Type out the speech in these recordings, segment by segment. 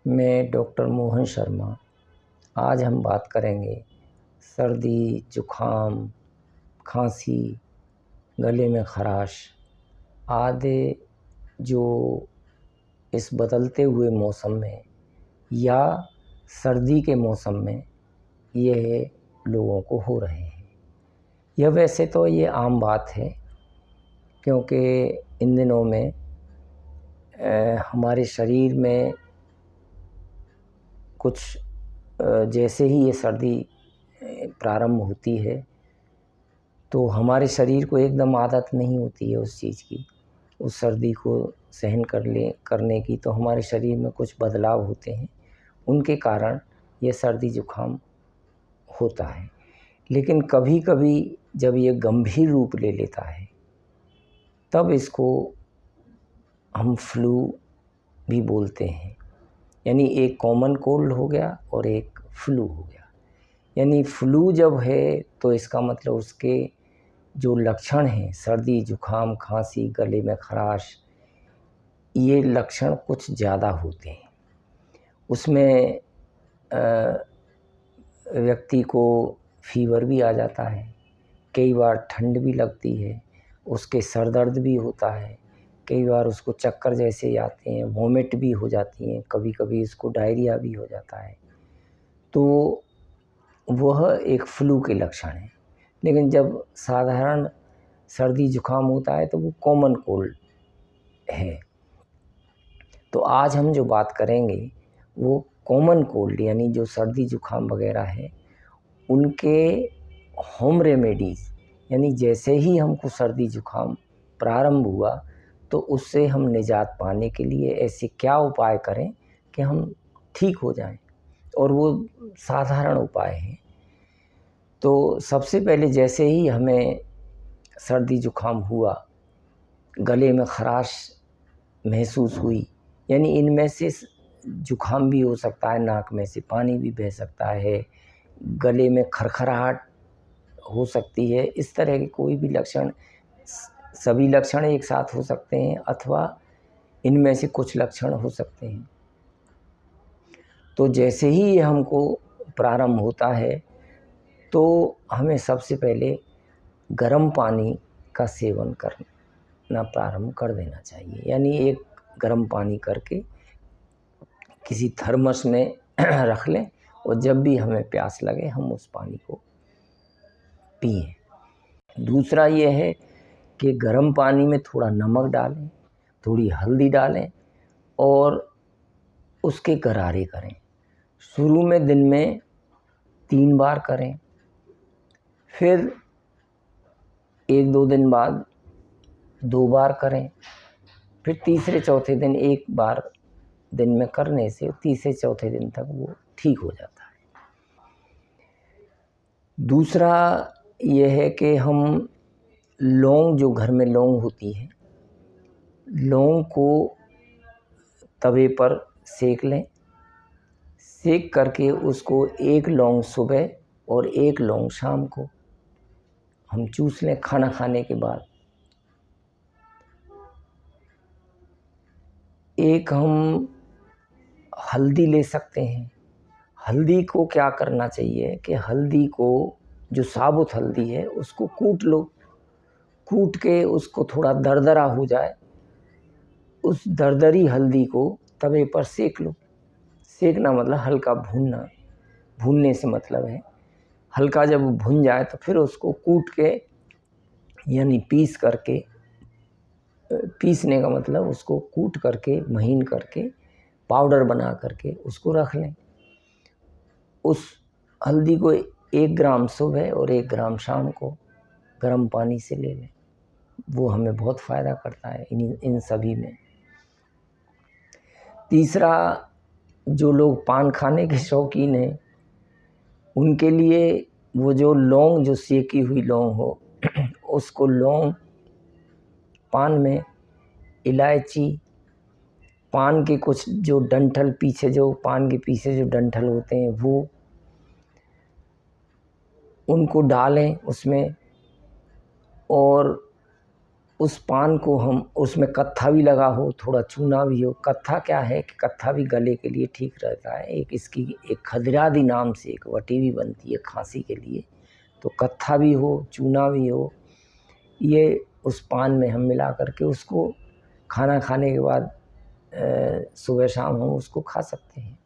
मैं डॉक्टर मोहन शर्मा। आज हम बात करेंगे सर्दी, जुखाम, खांसी, गले में खराश आदि जो इस बदलते हुए मौसम में या सर्दी के मौसम में यह लोगों को हो रहे हैं। यह वैसे तो ये आम बात है, क्योंकि इन दिनों में हमारे शरीर में कुछ जैसे ही ये सर्दी प्रारंभ होती है तो हमारे शरीर को एकदम आदत नहीं होती है उस चीज़ की, उस सर्दी को सहन करने की। तो हमारे शरीर में कुछ बदलाव होते हैं, उनके कारण ये सर्दी जुखाम होता है। लेकिन कभी कभी जब ये गंभीर रूप ले लेता है तब इसको हम फ्लू भी बोलते हैं। यानी एक कॉमन कोल्ड हो गया और एक फ्लू हो गया। यानी फ्लू जब है तो इसका मतलब उसके जो लक्षण हैं, सर्दी, जुखाम, खांसी, गले में खराश, ये लक्षण कुछ ज़्यादा होते हैं। उसमें व्यक्ति को फीवर भी आ जाता है, कई बार ठंड भी लगती है, उसके सर दर्द भी होता है, कई बार उसको चक्कर जैसे आते हैं, वॉमिट भी हो जाती हैं, कभी कभी इसको डायरिया भी हो जाता है। तो वह एक फ्लू के लक्षण है। लेकिन जब साधारण सर्दी जुखाम होता है तो वो कॉमन कोल्ड है। तो आज हम जो बात करेंगे वो कॉमन कोल्ड यानी जो सर्दी जुखाम वगैरह है उनके होम रेमेडीज़, यानी जैसे ही हमको सर्दी जुखाम प्रारंभ हुआ तो उससे हम निजात पाने के लिए ऐसे क्या उपाय करें कि हम ठीक हो जाएं, और वो साधारण उपाय हैं। तो सबसे पहले जैसे ही हमें सर्दी जुखाम हुआ, गले में खराश महसूस हुई, यानी इनमें से जुखाम भी हो सकता है, नाक में से पानी भी बह सकता है, गले में खरखराहट हो सकती है, इस तरह के कोई भी लक्षण, सभी लक्षण एक साथ हो सकते हैं अथवा इनमें से कुछ लक्षण हो सकते हैं। तो जैसे ही ये हमको प्रारंभ होता है तो हमें सबसे पहले गर्म पानी का सेवन करना प्रारंभ कर देना चाहिए। यानी एक गर्म पानी करके किसी थर्मस में रख लें और जब भी हमें प्यास लगे हम उस पानी को पिएं। दूसरा ये है कि गर्म पानी में थोड़ा नमक डालें, थोड़ी हल्दी डालें और उसके गरारे करें। शुरू में दिन में 3 बार करें, फिर 1-2 दिन बाद 2 बार करें, फिर तीसरे चौथे दिन 1 बार दिन में करने से तीसरे चौथे दिन तक वो ठीक हो जाता है। दूसरा ये है कि हम लौंग, जो घर में लौंग होती है, लौंग को तवे पर सेक लें। सेक करके उसको 1 लौंग सुबह और 1 लौंग शाम को हम चूस लें खाना खाने के बाद। एक हम हल्दी ले सकते हैं। हल्दी को क्या करना चाहिए कि हल्दी को, जो साबुत हल्दी है, उसको कूट लो। कूट के उसको थोड़ा दरदरा हो जाए, उस दरदरी हल्दी को तवे पर सेक लो। सेकना मतलब हल्का भूनना, भूनने से मतलब है हल्का जब भुन जाए तो फिर उसको कूट के, यानी पीस करके, पीसने का मतलब उसको कूट करके महीन करके पाउडर बना करके उसको रख लें। उस हल्दी को 1 ग्राम सुबह और 1 ग्राम शाम को गर्म पानी से ले लें। वो हमें बहुत फ़ायदा करता है इन सभी में। तीसरा, जो लोग पान खाने के शौकीन हैं उनके लिए वो जो लौंग, जो सेकी हुई लौंग हो उसको लौंग, पान में इलायची, पान के कुछ जो डंठल पीछे, जो पान के पीछे जो डंठल होते हैं वो, उनको डालें उसमें और उस पान को हम, उसमें कत्था भी लगा हो, थोड़ा चूना भी हो। कत्था क्या है कि कत्था भी गले के लिए ठीक रहता है। एक इसकी एक खदिरादी नाम से एक वटी भी बनती है खांसी के लिए, तो कत्था भी हो, चूना भी हो, ये उस पान में हम मिला करके उसको खाना खाने के बाद सुबह शाम हम उसको खा सकते हैं।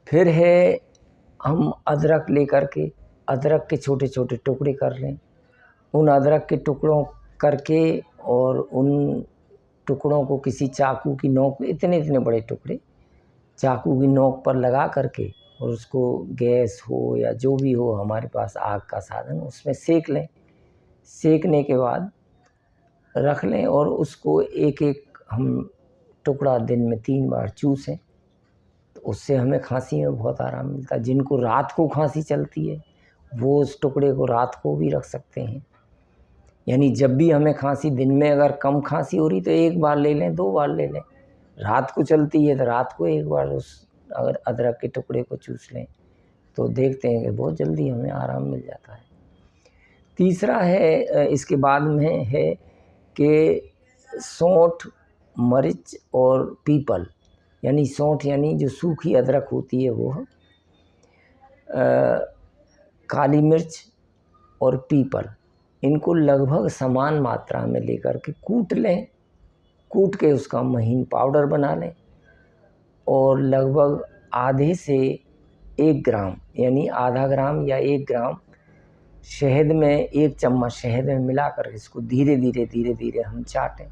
फिर है हम अदरक लेकर के अदरक के छोटे छोटे टुकड़े कर लें। उन अदरक के टुकड़ों करके और उन टुकड़ों को किसी चाकू की नोक, इतने इतने बड़े टुकड़े चाकू की नोक पर लगा करके, और उसको गैस हो या जो भी हो हमारे पास आग का साधन, उसमें सेक लें। सेकने के बाद रख लें और उसको एक एक हम टुकड़ा दिन में 3 बार चूसें, तो उससे हमें खांसी में बहुत आराम मिलता है। जिनको रात को खांसी चलती है वो उस टुकड़े को रात को भी रख सकते हैं। यानी जब भी हमें खांसी, दिन में अगर कम खांसी हो रही तो 1 बार ले लें, 2 बार ले लें। रात को चलती है तो रात को 1 बार उस अगर अदरक के टुकड़े को चूस लें तो देखते हैं कि बहुत जल्दी हमें आराम मिल जाता है। तीसरा है इसके बाद में है कि सौंठ, मरीच और पीपल, यानी सौंठ यानी जो सूखी अदरक होती है वो, काली मिर्च और पीपल, इनको लगभग समान मात्रा में लेकर के कूट लें। कूट के उसका महीन पाउडर बना लें और लगभग आधे से 1 ग्राम, यानी आधा ग्राम या 1 ग्राम शहद में, 1 चम्मच शहद में मिलाकर इसको धीरे धीरे हम चाटें,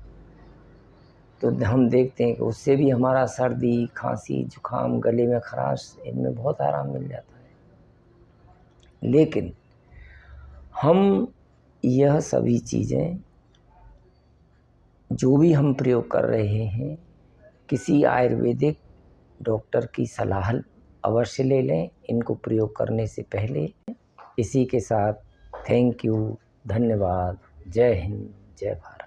तो हम देखते हैं कि उससे भी हमारा सर्दी, खांसी, जुकाम, गले में खराश, इनमें बहुत आराम मिल जाता है। लेकिन हम यह सभी चीज़ें जो भी हम प्रयोग कर रहे हैं, किसी आयुर्वेदिक डॉक्टर की सलाह अवश्य ले लें इनको प्रयोग करने से पहले। इसी के साथ थैंक यू, धन्यवाद, जय हिंद, जय भारत।